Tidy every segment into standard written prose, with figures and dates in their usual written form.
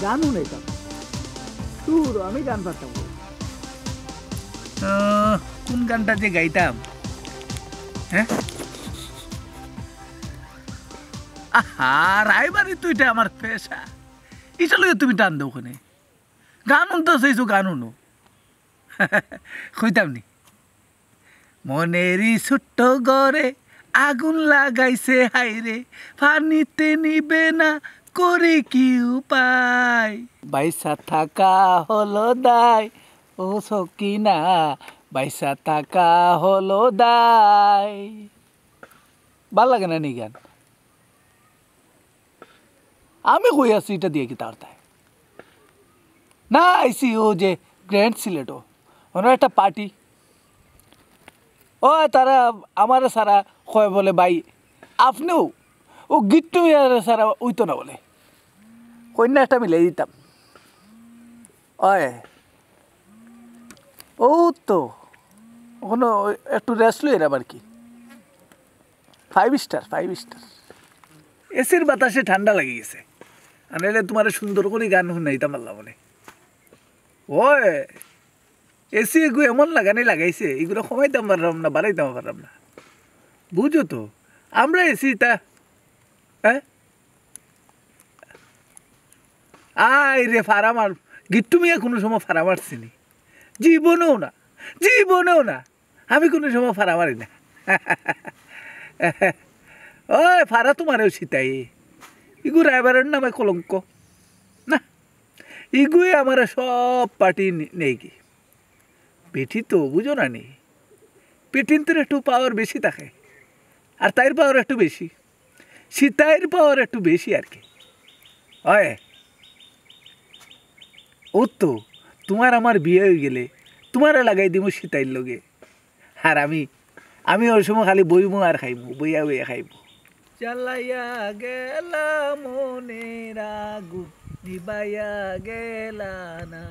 গানও নেতাম তোর আমি গান পারতাম কোন গানটা যে গাইতাম হ্যাঁ আহা রাইবারি তো এটা আমার পেশা এটা লইয়া তুমি টান দাও ওখানে গান তো চাইছো গান শুনো কইতাম নি মনেরই ছোট্ট ঘরে আগুন লাগাইছে হাইরে পানিতে নিবে না করে কি উপায় বাইসা থাকা হলো দায় ও সকিনা বাইসা থাকা হলো দায় ভাল লাগে না নি গান আমি কই আছি এটা দিয়ে কি তার তাই না আইসি ও যে গ্র্যান্ড সিলেটও ওনার একটা পার্টি ও তারা আমার সারা কয় বলে ভাই আপনিও ও গিট্টু সারা উইতো না বলে কন্যা একটা মিলে দিতাম ও তো ওখানে একটু রেস্ট লই আবার কি 5 স্টার এসির বাতাসে ঠান্ডা লাগে গেছে আর নাহলে তোমার সুন্দর করে গান শুনাইতাম আল্লাহ বলে ওই এসি এগুলো এমন লাগানি লাগাইছে এগুলো কমাইতাম পারলাম না বাড়াইতাম পারলাম না বুঝো তো আমরা এসি তা হ্যাঁ আই রে ফারা মার গিট্টু মিয়া কোনো সময় ফারা মারছিনি জীবনেও না আমি কোনো সময় ফারা মারি না ওই ফারা তোমারও সীতাই ইগু রাইবারের নামে কলঙ্ক না ইগুই আমার সব পার্টি নেই কি পেটি তো বুঝো না নি পেটিন তো একটু পাওয়ার বেশি থাকে আর তাইর পাওয়ার একটু বেশি সীতাইর পাওয়ার একটু বেশি আর কি ও তো তোমার আমার বিয়ে হয়ে গেলে তোমার লাগাই দিব সীতাইর লগে আর আমি ওই সময় খালি বইমু আর খাইমু বইয়া খাইমু চালাইয়া গেলা মনের আগুন নিবাইয়া গেলা না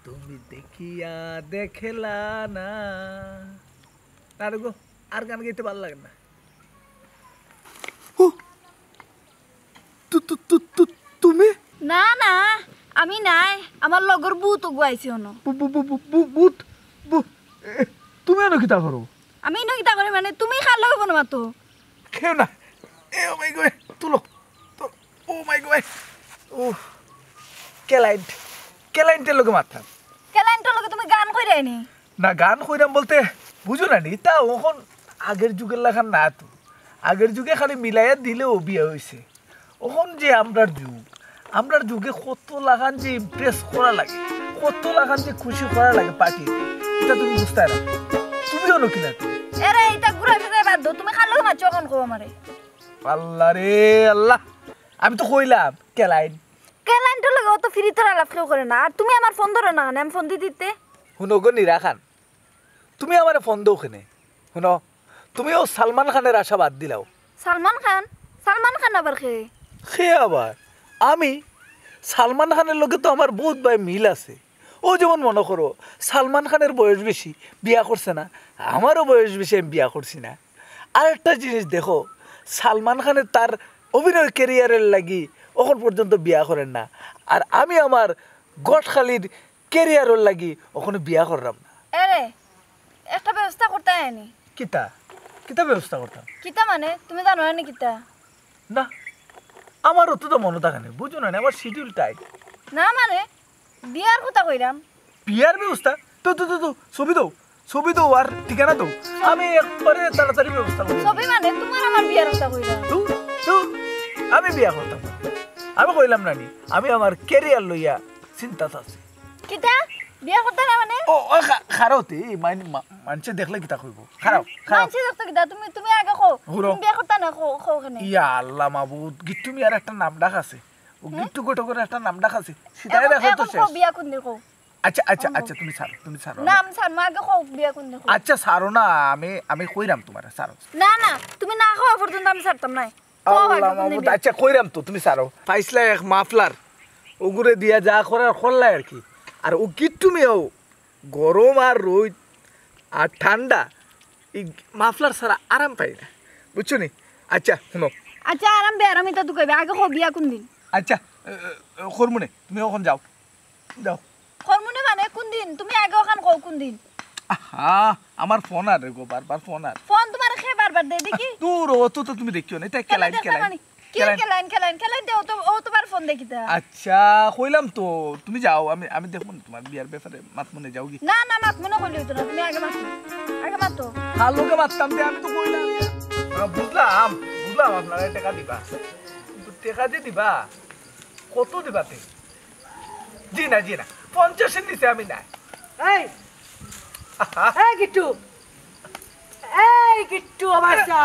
তুমি দেখিয়া দেখলা না আর গো আর গান গাইতে ভালো লাগে না তুমি না না আমি নাই আমার লগর বুত গুয়াইছে হনো বুত তুমি এনে কিতা করো আমি না কিতা করে মানে তুমি খাল লগে বনমা তো কেউ না এ ও মাই গড তুলো ও মাই গড ও কেলাইন্টের লগে মারতাম কেলাইন্টের লগে তুমি গান কইরা নি না গান কইরাম বলতে বুঝো না নি তা ওখন আগের যুগের লাগান না তো আগের যুগে খালি মিলাইয়া দিলেও বিয়ে হয়েছে ওখন যে আমরার যুগে কত লাগান যে ইমপ্রেস করা লাগে কত লাগান যে খুশি করা লাগে পার্টি এটা তুমি বুঝতে না তুমিও নাকি না আরে এটা ঘুরা ফিরে বাদ দাও তুমি খাল লগে মারছো কোন কো আমারে আল্লাহ রে আল্লাহ আমি তো কইলাম কেলাইন্টের লগে অত ফ্রি তোরা লাভ কেউ করে না আর তুমি আমার ফোন ধরো না আমি ফোন দিতে শুনো গো নিরা খান তুমি আমার ফোন দাও কেনে শুনো তুমিও সালমান খানের আশা বাদ দিলাও সালমান খান আবার সে আবার আমি সালমান খানের লগে তো আমার বহুত ভাই মিল আছে ও যেমন মনে করো সালমান খানের বয়স বেশি বিয়া করছে না আমারও বয়স বেশি আমি বিয়া করছি না আর একটা জিনিস দেখো সালমান খানের তার অভিনয় ক্যারিয়ারের লাগি ওখন পর্যন্ত বিয়া করেন না আর আমি আমার গটখালির ক্যারিয়ারের লাগি ওখানে বিয়া করলাম না আরে একটা ব্যবস্থা করতে আইনি কিতা ব্যবস্থা করতাম কিতা মানে তুমি জানো না কিতা না আমার অত তো মনে থাকে না বুঝো না আমার শিডিউল টাইট না মানে বিয়ার কথা কইরাম বিয়ার ব্যবস্থা তো ছবি দাও আর ঠিকানা দাও আমি একবারে তাড়াতাড়ি ব্যবস্থা করব ছবি মানে তোমার আমার বিয়ার কথা কইরাম তো আমি বিয়া করতাম আমি কইলাম না নি আমি আমার ক্যারিয়ার লইয়া চিন্তা আছে কিতা বিয়া করতে না মানে ও খারাওতে মানছে দেখলে কিতা কইব খারাও মানছে দেখতে কিতা তুমি আগে কও তুমি বিয়া করতে না কও কেনে ইয়া আল্লাহ মাবুদ গিট্টু মিয়ার একটা নাম ডাক আছে ও গিট্টু গোটো করে একটা নাম ডাক আছে সেটাই দেখো তো শেষ বিয়া কোন দেখো আচ্ছা তুমি ছাড়ো নাম ছাড় মা আগে কও বিয়া কোন দেখো আচ্ছা ছাড়ো না আমি কইরাম তোমারে ছাড়ো না তুমি না খাওয়া পর্যন্ত আমি ছাড়তাম না আল্লাহ মাবুদ আচ্ছা কইরাম তো তুমি ছাড়ো পাইছলা এক মাফলার ওগুরে দিয়া যা করার করলাই আর কি আর ও গিট্টু মিয়াও গরম আর রোদ আর ঠান্ডা এই মাফলার ছাড়া আরাম পাই না বুঝছো নি আচ্ছা শুনো আচ্ছা আরাম বে আরামই তো কইবে আগে কও বিয়া কোন দিন আচ্ছা করমুনে তুমি ওখান যাও যাও হরমোনে মানে কোন দিন তুমি আগে ওখান কও কোন দিন আহা আমার ফোন আর গো বারবার ফোন আর ফোন তোমার খেয়ে বারবার দেই দেখি দূর ও তো তুমি দেখিও না এটা কেলাইন কি কেলাইন দেও তো ও তোমার ফোন দেখিতা আচ্ছা কইলাম তো তুমি যাও আমি দেখব না তোমার বিয়ার ব্যাপারে মাত মনে যাও কি না মাত মনে কইলি তো না তুমি আগে মাতো আর লোকে মাততাম দে আমি তো কইলাম বুঝলাম আপনারা টাকা দিবা কিন্তু টাকা দিয়ে দিবা কত দিবাতে জি না 50 নিচে আমি না এই গিট্টু আমার চা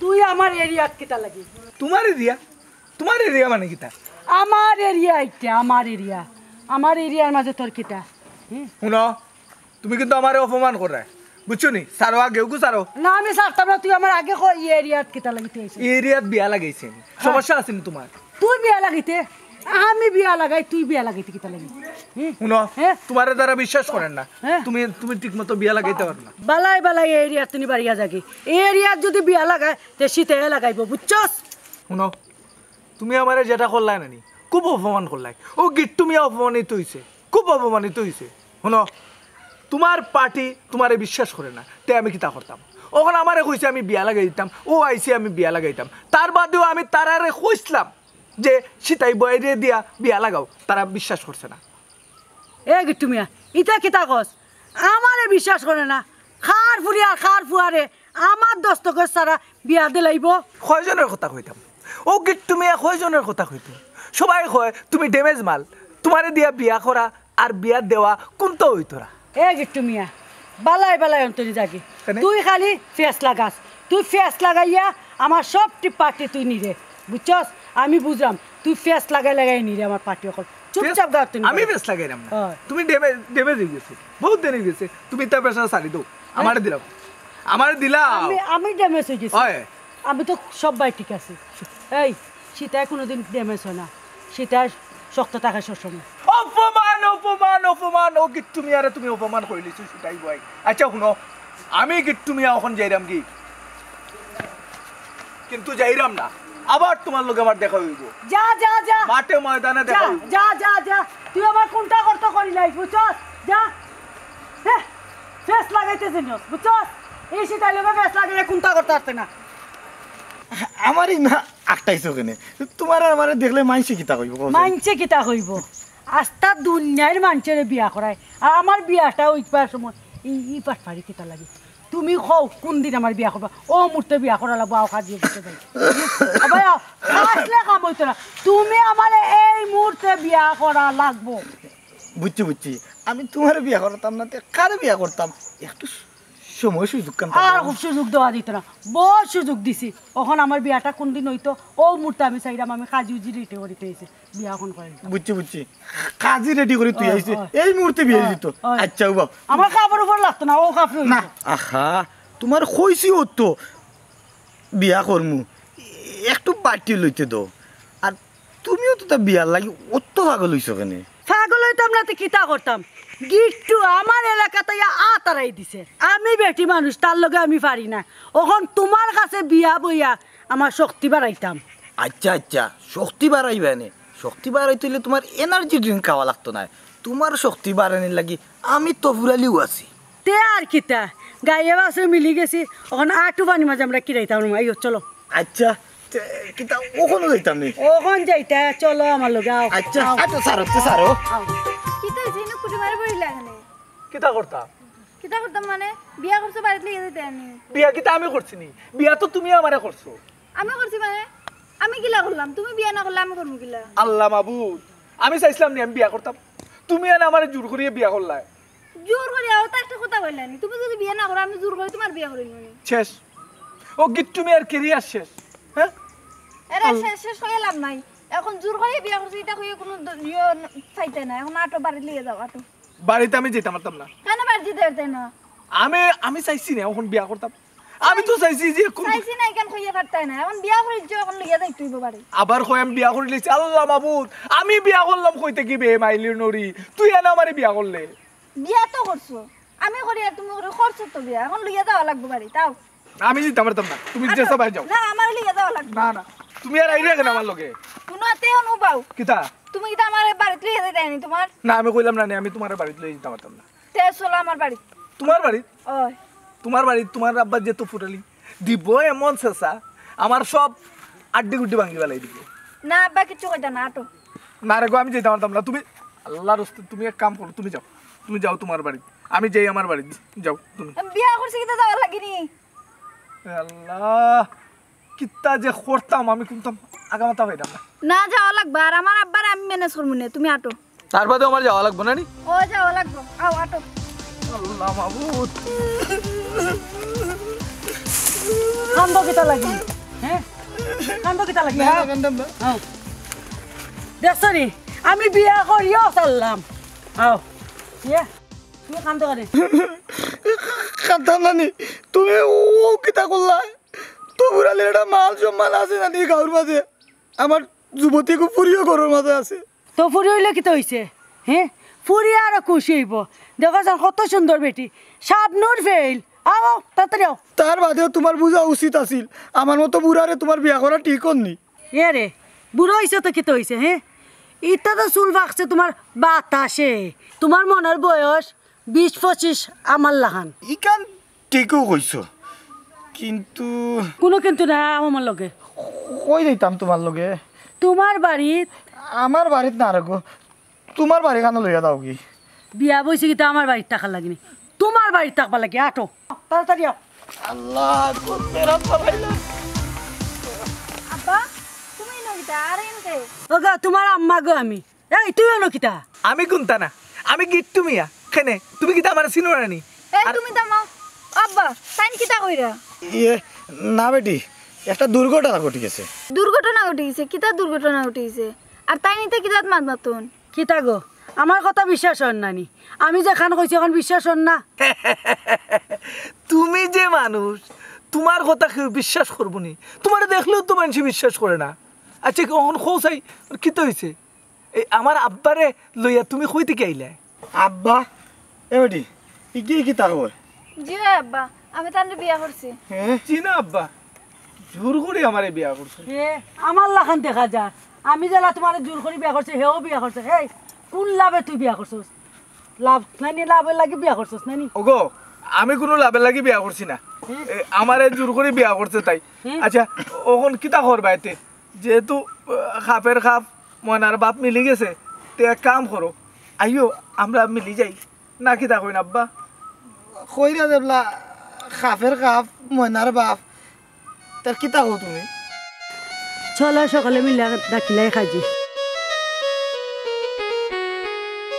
তুই আমার এরিয়াত কিতা লাগি তোমার এরিয়া মানে কিতা আমার এরিয়া এটা আমার এরিয়ার মাঝে তোর কিতা শুনো তুমি কিন্তু আমারে অপমান করে বুঝছো নি সারো আগেও গো সারো না আমি ছাড়তাম না তুই আমার আগে কই এরিয়াত কিতা লাগিতে আইছিস এরিয়াত বিয়া লাগাইছে সমস্যা আছে নি তোমার তুই বিয়া লাগিতে আমি বিয়া লাগাই তুই বিয়া লাগাইতে কিতা লাগি শুনো হ্যাঁ? তোমার দ্বারা বিশ্বাস করেন না হ্যাঁ? তুমি ঠিক মতো বিয়া লাগাইতে পারো না বালাই এরিয়াত তুমি বাড়িয়া যাগি এরিয়াত যদি বিয়া লাগায় তে শীতে লাগাইব বুঝছস শুনো তুমি আমারে যেটা করলাই নানি খুব অপমান করলাই ও গিট্টু মিয়া খুব অপমানিত হইছে শুনো তোমার পার্টি তোমারে বিশ্বাস করে না তে আমি কিতা করতাম ওখানে আমারে কইছে আমি বিয়া লাগাই দিতাম ও আইছে আমি বিয়া লাগাইতাম তার বাদেও আমি তারারে কইছিলাম যে সীতাই বয়রে দিয়া বিয়া লাগাও তারা বিশ্বাস করছে না এ গিট্টু মিয়া ইটা কিতা কস আমারে বিশ্বাস করে না খার ফুয়ারে আমার দস্তকর সারা বিয়া দিলাইব কয়জনের কথা কইতাম ও গিট্টু মিয়া কয়জনের কথা কইতো সবাই কয় তুমি ড্যামেজ মাল তোমারে দিয়া বিয়া করা আর বিয়া দেওয়া কোনটা হইতরা এ গিট্টু মিয়া বালাই অন্তরি জাগি কেনে? তুই খালি ফেস লাগাস তুই ফেস লাগাইয়া আমার সব পার্টি তুই নিরে বুঝছস আমি বুঝলাম তুই ফেস লাগাই নিরে আমার পার্টি অকল চুপচাপ গা তুই আমি বেশ লাগাইলাম না হয়। তুমি ড্যামেজ হয়ে গেছে বহুত দিন হয়ে গেছে তুমি তার পেশা সারি দাও আমারে দিলাম আমি ড্যামেজ হয়ে গেছি হয় আমি তো সবাই ঠিক আছে এই সীতায় কোনোদিন ড্যামেজ হয় না সীতার শক্ত থাকা সবসময় অপমান ও গিট্টু মিয়ারে তুমি অপমান করে লিছো সেটাই বই আচ্ছা শুনো আমি গিট্টু মিয়া এখন যাইরাম কি কিন্তু যাইরাম না আবার তোমার লোক আবার দেখা হইব যা মাঠে ময়দানে দেখা হইব যা তুই আমার কোনটা করতে করি নাই বুঝছস যা ফেস লাগাইতে জিনিস বুঝছস এই শীতাই লোকে ফেস লাগাইলে কোনটা করতে পারতে না আমারই না আটটাইছো কেনে তোমার আর আমারে দেখলে মাইছে কিতা কইব মানছে কিতা হইব আস্তা দুনিয়ার মানুষের বিয়া করায় আর আমার বিয়াটা ওইবার সময় ই পাঠ পারি কিতা লাগে তুমি কও কোন দিন আমার বিয়া করবা ও মুহূর্তে বিয়া করা লাগবো আও খাজিয়ে দিতে যাই ভাই আসলে কাম হইতো না তুমি আমার এই মুহূর্তে বিয়া করা লাগবো বুঝছি আমি তোমার বিয়া করতাম না কারে বিয়া করতাম একটু সময় সুযোগ কান আর খুব সুযোগ দেওয়া দিত না বহুত সুযোগ দিছি এখন আমার বিয়াটা কোন দিন হইতো ও মুহূর্তে আমি চাইলাম আমি কাজি উজি রেটে করিতে হয়েছে বিয়া এখন করে বুঝছি কাজী রেডি করে তুই আইছে এই মুহূর্তে বিয়ে দিত আচ্ছা বাবা আমার কাপড় উপর লাগতো না ও কাপড় না আহা তোমার কইছি ও তো বিয়া করমু একটু বাটি লইতে দাও আর তুমিও তো তা বিয়ার লাগি অত পাগল হইছো কেনে পাগল হইতাম না তো কিতা করতাম গিট্টু আমার এলাকাতে আতারাই দিছে আমি বেটি মানুষ তার লগে আমি পারি না ওখন তোমার কাছে বিয়া বইয়া আমার শক্তি বাড়াইতাম আচ্ছা শক্তি বাড়াইবে নে শক্তি বাড়াইতে হইলে তোমার এনার্জি ড্রিঙ্ক খাওয়া লাগতো না তোমার শক্তি বাড়ানোর লাগি আমি তো ফুরালিও আছি তে আর কিতা গায়ে বাসে মিলি গেছি ওখান আটু পানি মাঝে আমরা কিরাইতাম আইও চলো আচ্ছা কিতা ওখানে যাইতাম নি ওখান যাইতা চলো আমার লগে আও আচ্ছা আও, আচ্ছা সারো আও। কি তো জিনু কুটি মারি পড়িলা এখানে কিতা করতাম কিতা করতাম মানে বিয়া করছো বাড়িতে লিয়ে যেতে আমি বিয়া কিতা আমি করছি নি বিয়া তো তুমি আমারে করছো আমি করছি মানে আমি গিলা করলাম তুমি বিয়া না করলে আমি করবো গিলা আল্লাহ মাবুদ আমি চাইছিলাম নি আমি বিয়া করতাম তুমি আর আমারে জোর করিয়ে বিয়া করলাই জোর করে আও তা একটা কথা বললানি তুমি যদি বিয়া না করো আমি জোর করে তোমার বিয়া করিনি শেষ ও গিট্টু মিয়ার কেরিয়ার শেষ হ্যাঁ এরা শেষ হয়ে লাভ নাই এখন জোর করে বিয়া করছি এটা হয়ে কোনো চাইতে না এখন আটো বাড়ি লিয়ে যাও আটো বাড়িতে আমি যেতে পারতাম না কেন বাড়ি যেতে পারতে না আমি চাইছি না এখন বিয়া করতাম আমি তো চাইছি যে চাইছি না কেন হইয়া পারতে না এখন বিয়া করেছ এখন লিয়ে যাইতে হইব বাড়ি আবার কই আমি বিয়া করে লিছি আল্লাহ মাবুদ আমি বিয়া করলাম কইতে কি বে মাইলি নরি তুই এনে আমারে বিয়া করলে বিয়া তো করছো আমি করি আর তুমি করে করছো তো বিয়া এখন লিয়ে যাওয়া লাগবে বাড়ি তাও আমি যেতে পারতাম না তুমি যে সবাই যাও না আমার লিয়ে যাওয়া লাগবে না তুমি আর আইরে কেন আমার লগে কোনো তে অনু পাও কিতা তুমি কি আমার বাড়িতে লইয়া যাইতানি তোমার না আমি কইলাম না আমি তোমার বাড়িতে লই যেতে পারতাম না তে চলো আমার বাড়ি তোমার বাড়ি ওই তোমার বাড়ি তোমার আব্বা যেত ফুটালি দিব এমন শেষা আমার সব আড্ডি গুড্ডি ভাঙি বেলাই দিব না আব্বা কিছু কইতা না আটো না রে গো আমি যেতে পারতাম না তুমি আল্লাহর রাস্তে তুমি এক কাম করো তুমি যাও তোমার বাড়ি আমি যাই আমার বাড়ি যাও তুমি বিয়া করছি কি তো যাওয়ার লাগিনি আল্লাহ কিত্তা যে করতাম আমি কিন্তু আগামাতা পাইতাম না না যাওয়া লাগবে আর আমার আব্বার আমি ম্যানেজ করবো না তুমি আটো তার বাদে আমার যাওয়া লাগবে না নি ও যাওয়া লাগবে আও আটো আল্লাহ মাবুদ কান্দ কিতা লাগি হ্যাঁ কান্দ কিতা লাগি হ্যাঁ হ্যাঁ দেখছ নি আমি বিয়া করিও চললাম আও ইয়ে তুমি কান্দ করে কাঁদতাম নানি তুমি ও কিতা করলা তো বুড়ালে একটা মাল সম্মান আছে নানি গাঁর মাঝে আমার যুবতী খুব ফুরিও ঘরের মাঝে আছে তো ফুরি হইলে কিতা হইছে হ্যাঁ ফুরি আরো খুশি হইব দেখো যান কত সুন্দর বেটি শাবনুর ফেল আও তাড়াতাড়ি আও তার বাদেও তোমার বোঝা উচিত আছিল আমার মতো বুড়ারে তোমার বিয়া করা ঠিক হননি এ রে বুড়ো হয়েছে তো কিতা হয়েছে হ্যাঁ ইটা তো চুল বাকছে তোমার বাতাসে তোমার মনের বয়স 20-25 আমার লাহান ইকান ঠিকও কইছ কিন্তু কোনো কিন্তু না আমার লগে কই দিতাম তোমার লগে তোমার বাড়িত আমার বাড়িত না রাখো তোমার বাড়ি খানো লইয়া দাও কি বিয়া বইছে কিন্তু আমার বাড়ির টাকা লাগেনি তোমার বাড়ির টাকা লাগে আটো তাড়াতাড়ি আও আল্লাহ মেরা পালাইলা আব্বা তুমি নকিতা আর এনকে ওগা তোমার আম্মা গো আমি এই তুই নকিতা আমি কোনটা না আমি গিট্টু মিয়া কেনে তুমি কি আমার চিনো না নি এই তুমি দামাও আব্বা তাইন কিতা কইরা ইয়ে না বেটি একটা দুর্ঘটনা ঘটে গেছে দুর্ঘটনা ঘটিছে কিতা দুর্ঘটনা ঘটিছে আর তাই নিতে কিতাত মাত মাতুন কিতা গো আমার কথা বিশ্বাস হন নানি আমি যেখান কইছি এখন বিশ্বাস হন না তুমি যে মানুষ তোমার কথা কেউ বিশ্বাস করবো নি তোমার দেখলেও তো মানুষ বিশ্বাস করে না আচ্ছা কখন খোঁচাই কি তো হয়েছে এই আমার আব্বারে লইয়া তুমি কই থেকে আইলে আব্বা এ বেটি ইকি কি তা হয় জি আব্বা আমি তান্ডে বিয়া করছি হ্যাঁ চিনা আব্বা জোর করে আমারে বিয়া করছে এ আমার লাখান দেখা যা আমি যারা তোমার জোর করে বিয়া করছে হেও বিয়া করছে এই কোন লাভে তুই বিয়া করছস লাভ নানি লাভের লাগি বিয়া করছস নানি ওগো আমি কোনো লাভের লাগি বিয়া করছি না আমারে জোর করে বিয়া করছে তাই আচ্ছা ওখন কিতা করবা এতে যেহেতু খাপের খাপ ময়নার বাপ মিলি গেছে তে এক কাম করো আইও আমরা মিলি যাই না কিতা কইন আব্বা কইরা দেবলা খাফের খাপ ময়নার বাপ তার কিতা কো তুমি চলো সকালে মিলে ডাকিলাই খাজি